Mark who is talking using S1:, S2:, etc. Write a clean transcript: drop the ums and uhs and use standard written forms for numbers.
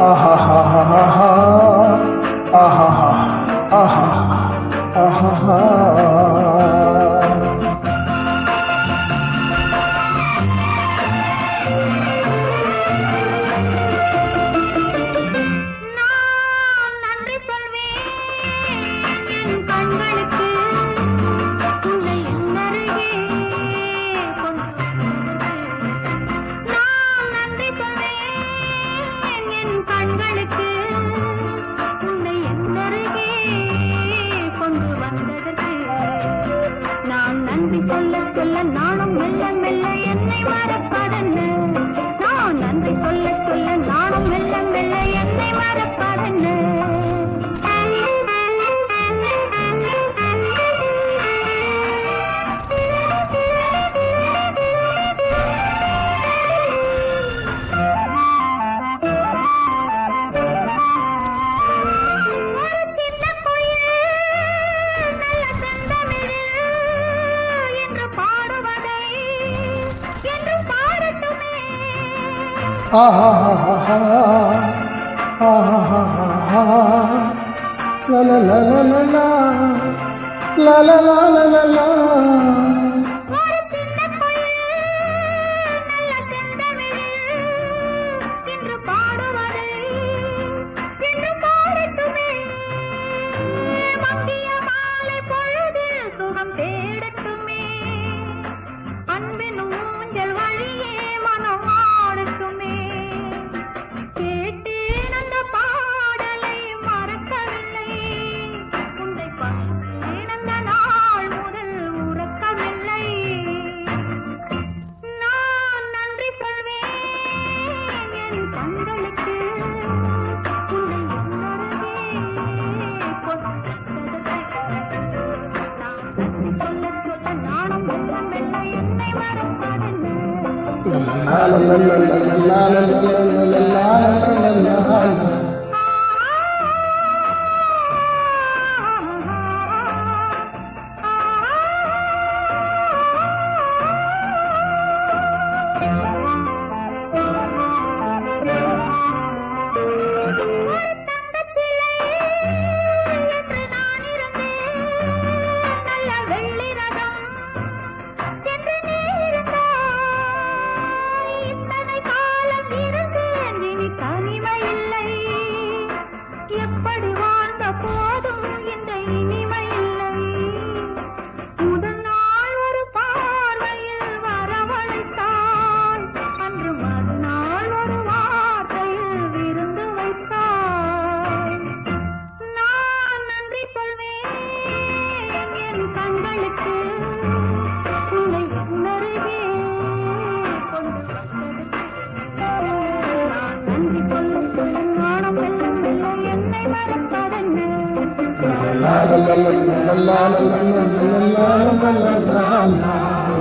S1: ஆஹா ஆஹா ஆஹா ஆஹா.
S2: சொல்ல சொல்ல நானும் மெல்ல மெல்ல என்னை மறப்பதென்ன நான் நன்றி சொல்ல சொல்ல நானும் மெல்ல மெல்ல என்னை மறப்பதென்ன
S1: ஆஹா லா லா லா லா லா லா லா லா லா லா லா. La la la la la la la la la la la.
S2: எப்படி வாழ்ந்த போதும் இந்த இனிமை இல்லை முதல் நாள் ஒரு பார்வையில் வரவழைத்தாள் அன்று மறுநாள் ஒரு வார்த்தையில் விருந்து வைத்தாள் நான் நன்றி சொல்வேன் என் கண்களுக்கு உன்னை உணருகே கொண்டு வந்ததுக்கு நான் நன்றி சொல்ல சொல்ல நாணம்
S1: la la la la la la la la la la la la la.